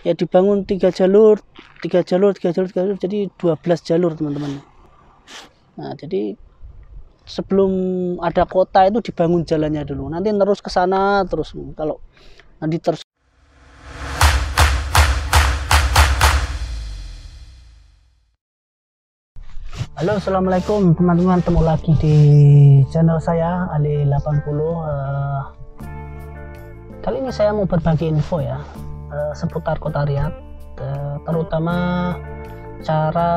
ya dibangun 3 jalur, jadi 12 jalur teman-teman. Nah jadi sebelum ada kota itu dibangun jalannya dulu, nanti terus ke sana terus. Kalau nanti terus. Halo, assalamualaikum teman-teman, ketemu lagi di channel saya Ali 80. Kali ini saya mau berbagi info ya seputar kota Riyadh, terutama cara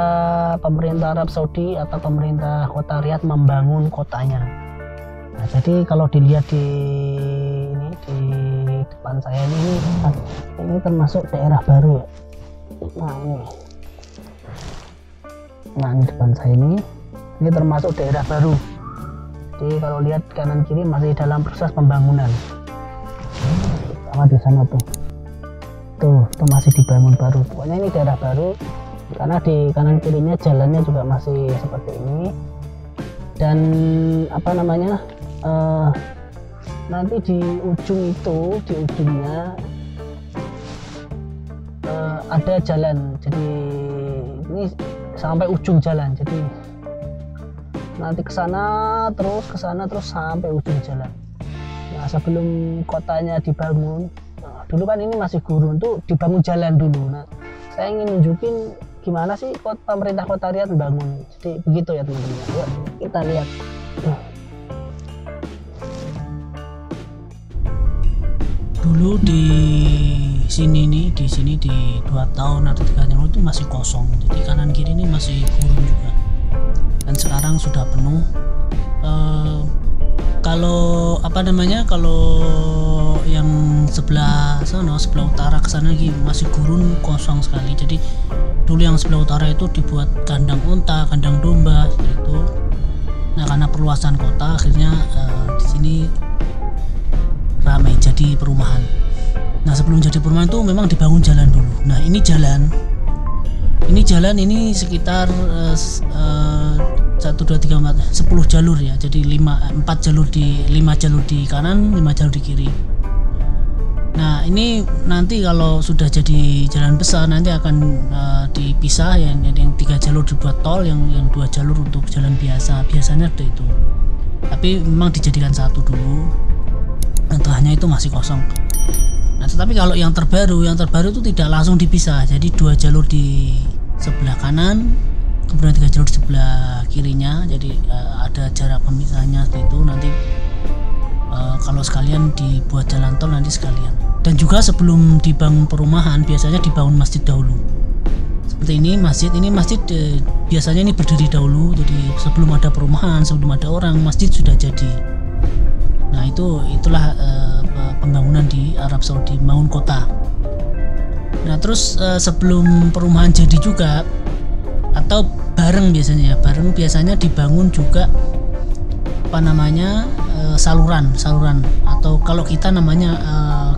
pemerintah Arab Saudi atau pemerintah kota Riyadh membangun kotanya. Nah, jadi kalau dilihat di depan saya ini termasuk daerah baru ya. Nah ini depan saya ini termasuk daerah baru. Jadi kalau lihat kanan kiri masih dalam proses pembangunan. Sama di sana tuh masih dibangun baru. Pokoknya ini daerah baru karena di kanan kirinya jalannya juga masih seperti ini. Dan apa namanya, nanti di ujungnya ada jalan. Jadi ini sampai ujung jalan, jadi nanti ke sana terus sampai ujung jalan. Nah sebelum kotanya dibangun, dulu kan ini masih gurun tuh, dibangun jalan dulu. Nah saya ingin nunjukin gimana sih pemerintah kota Riyadh membangun. Jadi begitu ya teman-teman. Yuk kita lihat. Dulu di sini di 2 tahun atau 3 tahun itu masih kosong, jadi kanan kiri ini masih gurun juga, dan sekarang sudah penuh. Kalau yang sebelah utara ke sana lagi masih gurun, kosong sekali. Jadi dulu yang sebelah utara itu dibuat kandang unta, kandang domba itu. Nah karena perluasan kota akhirnya di sini ramai jadi perumahan. Nah sebelum jadi perumahan itu memang dibangun jalan dulu. Nah ini jalan ini sekitar 1, 2, 3, 4, 10 jalur ya. Jadi 5 jalur di kanan, 5 jalur di kiri. Nah ini nanti kalau sudah jadi jalan besar nanti akan dipisah, yang 3 jalur dibuat tol, yang 2 jalur untuk jalan biasanya ada itu. Tapi memang dijadikan satu dulu, dan tengahnya itu masih kosong. Nah tetapi kalau yang terbaru itu tidak langsung dipisah, jadi 2 jalur di sebelah kanan, kemudian 3 jalur di sebelah kirinya. Jadi ada jarak pemisahnya seperti itu. Nanti kalau sekalian dibuat jalan tol nanti sekalian. Dan juga sebelum dibangun perumahan biasanya dibangun masjid dahulu. Seperti ini masjid biasanya ini berdiri dahulu. Jadi sebelum ada perumahan, sebelum ada orang, masjid sudah jadi. Nah itulah pembangunan di Arab Saudi, membangun kota. Nah terus sebelum perumahan jadi juga, atau bareng biasanya dibangun juga saluran, atau kalau kita namanya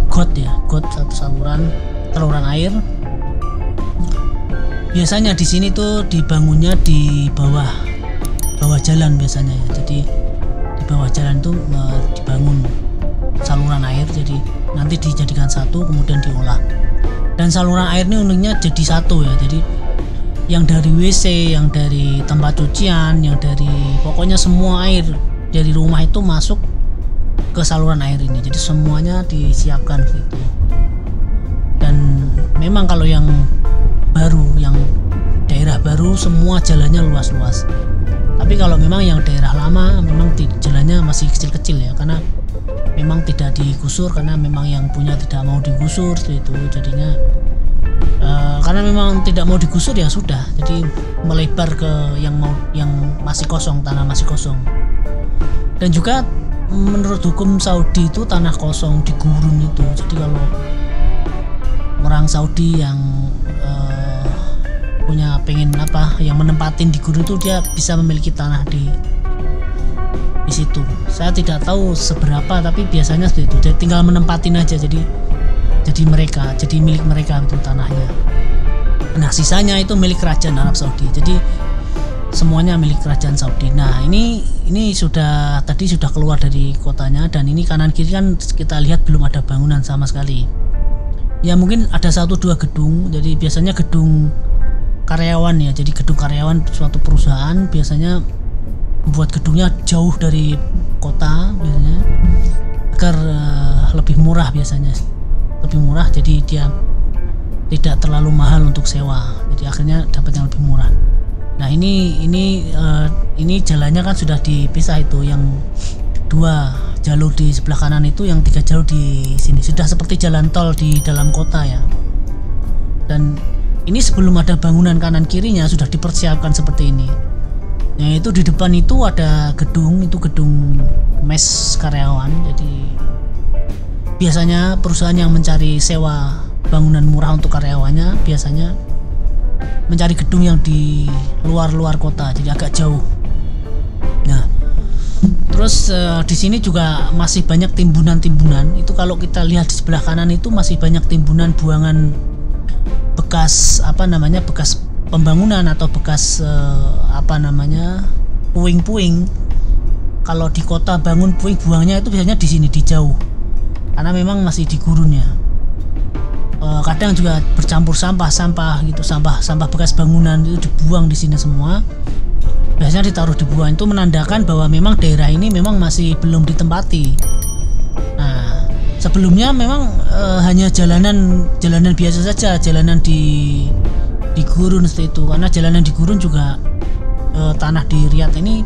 got satu saluran air. Biasanya di sini tuh dibangunnya di bawah jalan biasanya ya. Jadi di bawah jalan itu dibangun saluran air, jadi nanti dijadikan satu kemudian diolah. Dan saluran air ini uniknya jadi satu ya. Jadi yang dari WC, yang dari tempat cucian, yang dari pokoknya semua air dari rumah itu masuk ke saluran air ini. Jadi semuanya disiapkan gitu. Dan memang kalau yang baru, yang daerah baru, semua jalannya luas-luas. Tapi kalau memang yang daerah lama memang jalannya masih kecil-kecil ya, karena memang tidak digusur, karena memang yang punya tidak mau digusur seperti itu. Jadinya karena memang tidak mau digusur ya sudah, jadi melebar ke yang masih kosong, tanah masih kosong. Dan juga menurut hukum Saudi itu tanah kosong di gurun itu. Jadi kalau orang Saudi yang yang menempatin di gurun itu, dia bisa memiliki tanah di situ. Saya tidak tahu seberapa, tapi biasanya seperti itu. Jadi tinggal menempatin aja, jadi milik mereka itu tanahnya. Nah sisanya itu milik kerajaan Arab Saudi. Jadi semuanya milik kerajaan Saudi. Nah ini tadi sudah keluar dari kotanya, dan ini kanan kiri kan kita lihat belum ada bangunan sama sekali. ya mungkin ada 1-2 gedung. Jadi biasanya gedung karyawan ya, jadi gedung karyawan suatu perusahaan biasanya membuat gedungnya jauh dari kota biasanya agar lebih murah, biasanya lebih murah, jadi dia tidak terlalu mahal untuk sewa, jadi akhirnya dapat yang lebih murah. Nah ini jalannya kan sudah dipisah, itu yang 2 jalur di sebelah kanan itu, yang 3 jalur di sini, sudah seperti jalan tol di dalam kota ya. Dan ini sebelum ada bangunan kanan kirinya sudah dipersiapkan seperti ini. Yaitu di depan itu ada gedung, itu gedung mes karyawan. Jadi biasanya perusahaan yang mencari sewa bangunan murah untuk karyawannya biasanya mencari gedung yang di luar kota, jadi agak jauh. Nah, terus di sini juga masih banyak timbunan-timbunan. Itu kalau kita lihat di sebelah kanan itu masih banyak timbunan buangan bekas bekas pembangunan atau bekas puing-puing. Kalau di kota bangun puing, buangnya itu biasanya di sini, di jauh, karena memang masih di gurunnya. Kadang juga bercampur sampah gitu, sampah bekas bangunan itu dibuang di sini semua. Biasanya ditaruh dibuang, itu menandakan bahwa memang daerah ini memang masih belum ditempati. Nah, sebelumnya memang hanya jalanan biasa saja, jalanan di gurun seperti itu. Karena jalanan di gurun juga tanah di Riyadh ini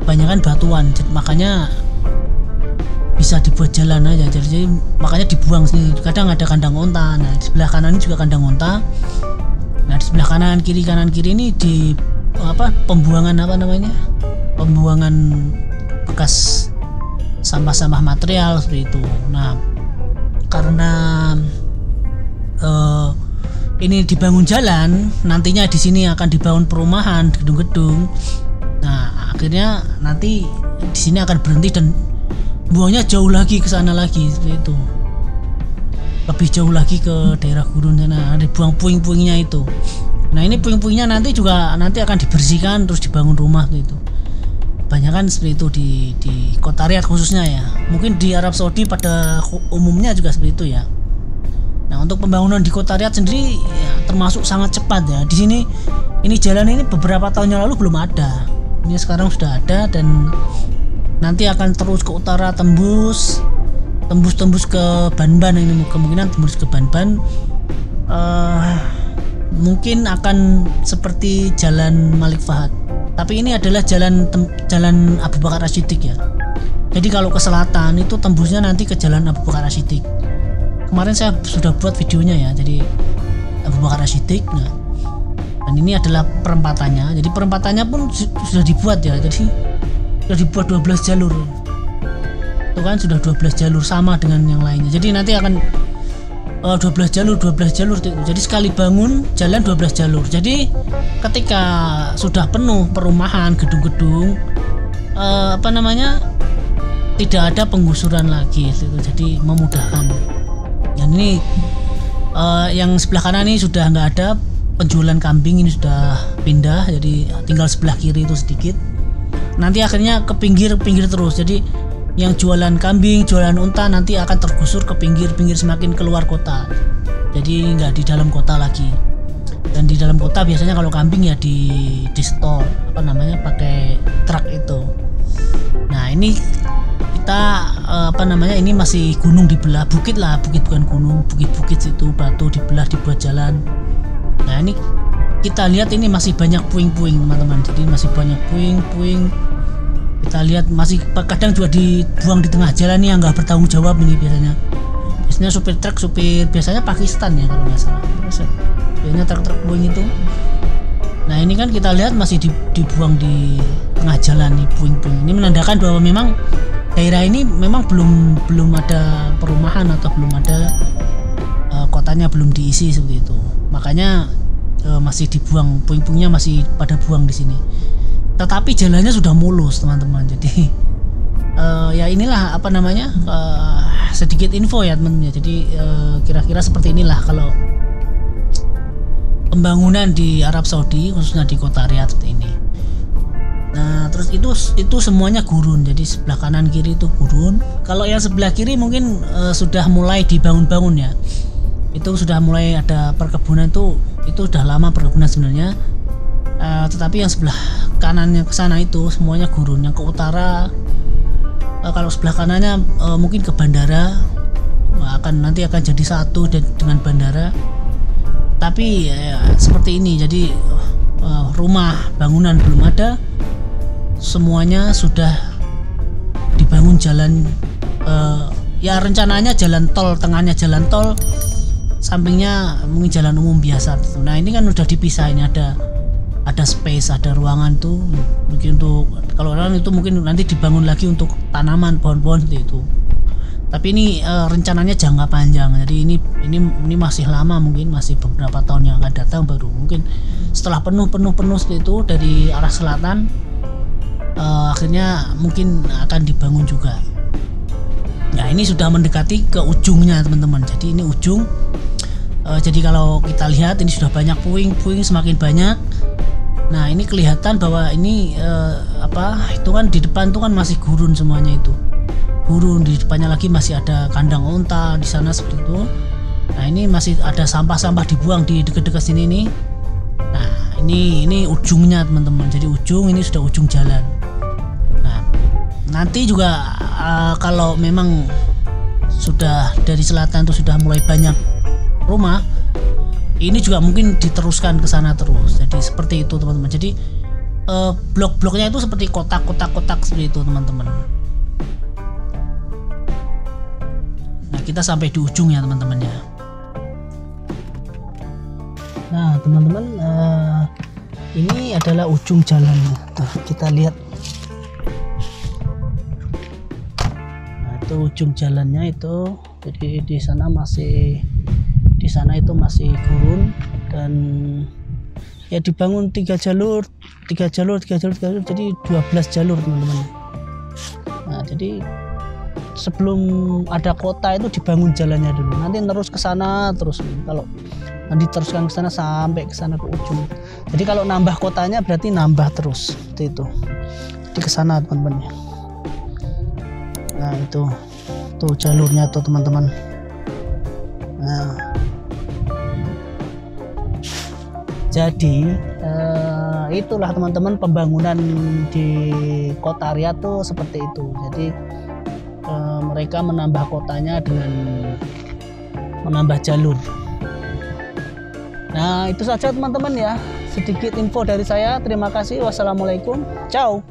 kebanyakan batuan, makanya bisa dibuat jalan aja. Jadi makanya dibuang sini. Kadang ada kandang onta. Nah, di sebelah kanan ini juga kandang onta. Nah, di sebelah kanan kiri ini di pembuangan pembuangan bekas sampah-sampah material seperti itu. Nah, karena ini dibangun jalan, nantinya di sini akan dibangun perumahan, gedung-gedung. Nah, akhirnya nanti di sini akan berhenti dan buangnya jauh lagi ke sana lagi seperti itu. Lebih jauh lagi ke daerah gurun sana, ada buang puing-puingnya itu. Nah, ini puing-puingnya nanti akan dibersihkan terus dibangun rumah gitu. Banyakan seperti itu di kota Riyadh khususnya ya. Mungkin di Arab Saudi pada umumnya juga seperti itu ya. Nah, untuk pembangunan di kota Riyadh sendiri ya, termasuk sangat cepat ya. Di sini ini jalan ini beberapa tahun yang lalu belum ada. Ini sekarang sudah ada dan nanti akan terus ke utara, tembus ke Banban. Ini kemungkinan tembus ke Banban. Mungkin akan seperti jalan Malik Fahad, tapi ini adalah jalan Abu Bakar As-Siddiq ya. Jadi kalau ke selatan itu tembusnya nanti ke jalan Abu Bakar As-Siddiq. Kemarin saya sudah buat videonya ya, jadi Abu Bakar As-Siddiq. Nah, dan ini adalah perempatannya. Jadi perempatannya pun sudah dibuat ya, jadi sudah dibuat 12 jalur. Itu kan sudah 12 jalur sama dengan yang lainnya. Jadi nanti akan 12 jalur. Jadi sekali bangun jalan 12 jalur. Jadi ketika sudah penuh perumahan, gedung-gedung, tidak ada penggusuran lagi gitu. Jadi memudahkan. Dan ini yang sebelah kanan ini sudah nggak ada penjualan kambing, ini sudah pindah. Jadi tinggal sebelah kiri itu sedikit. Nanti akhirnya ke pinggir terus. Jadi yang jualan kambing, jualan unta nanti akan tergusur ke pinggir semakin keluar kota. Jadi nggak di dalam kota lagi. Dan di dalam kota biasanya kalau kambing ya di store pakai truk itu. Nah, ini kita ini masih gunung dibelah, bukit bukan gunung, bukit situ, batu dibelah dibuat jalan. Nah, ini kita lihat ini masih banyak puing-puing teman-teman. Jadi masih banyak puing. Kita lihat masih kadang juga dibuang di tengah jalan nih, yang nggak bertanggung jawab ini biasanya supir truk, biasanya Pakistan ya kalau nggak salah. Biasanya truk puing itu. Nah, ini kan kita lihat masih dibuang di tengah jalan nih puing-puing. Ini menandakan bahwa memang daerah ini memang belum ada perumahan atau belum ada kotanya belum diisi seperti itu. Makanya masih dibuang puing-puingnya, masih pada buang di sini. Tetapi jalannya sudah mulus teman-teman. Jadi ya inilah sedikit info ya teman-teman. Jadi kira-kira seperti inilah kalau pembangunan di Arab Saudi, khususnya di kota Riyadh seperti ini. Nah, terus itu semuanya gurun. Jadi sebelah kanan kiri itu gurun. Kalau yang sebelah kiri mungkin sudah mulai dibangun-bangun ya. itu sudah mulai ada perkebunan, itu sudah lama perkebunan sebenarnya. Tetapi yang sebelah kanannya ke sana itu semuanya gurun. Yang ke utara, kalau sebelah kanannya mungkin ke bandara, nanti akan jadi satu dengan bandara. Tapi seperti ini, jadi rumah bangunan belum ada, semuanya sudah dibangun jalan. Ya rencananya jalan tol, tengahnya jalan tol, sampingnya mungkin jalan umum biasa. Nah ini kan udah dipisah, ini ada space, ada ruangan tuh mungkin untuk, kalau orang itu mungkin nanti dibangun lagi untuk tanaman, pohon-pohon seperti itu. Tapi ini rencananya jangka panjang, jadi ini masih lama, mungkin masih beberapa tahun yang akan datang baru mungkin setelah penuh seperti itu dari arah selatan, akhirnya mungkin akan dibangun juga. Nah ini sudah mendekati ke ujungnya teman-teman, jadi ini ujung. Jadi kalau kita lihat ini sudah banyak puing semakin banyak. Nah ini kelihatan bahwa ini itu kan di depan tuh kan masih gurun semuanya, itu gurun. Di depannya lagi masih ada kandang unta di sana seperti itu. Nah ini masih ada sampah-sampah dibuang di dekat-dekat sini nih. Nah ini ujungnya teman-teman, jadi ini sudah ujung jalan. Nah nanti juga kalau memang sudah dari selatan itu sudah mulai banyak rumah, ini juga mungkin diteruskan ke sana terus. Jadi seperti itu teman-teman. Jadi blok-bloknya itu seperti kotak-kotak seperti itu teman-teman. Nah kita sampai di ujung ya teman-teman ya. Nah teman-teman, ini adalah ujung jalannya. Tuh, kita lihat. Nah itu ujung jalannya itu. Jadi di sana itu masih gurun, dan ya dibangun 3 jalur, jadi 12 jalur teman-teman. Nah jadi sebelum ada kota itu dibangun jalannya dulu, nanti terus ke sana terus. Kalau nanti teruskan ke sana sampai ke sana ke ujung. Jadi kalau nambah kotanya berarti nambah terus seperti itu. Jadi ke sana teman-teman. Nah itu tuh jalurnya tuh teman-teman. Nah jadi itulah teman-teman pembangunan di kota Riyadh tuh seperti itu. Jadi mereka menambah kotanya dengan menambah jalur. Nah itu saja teman-teman ya, sedikit info dari saya. Terima kasih. Wassalamualaikum. Ciao.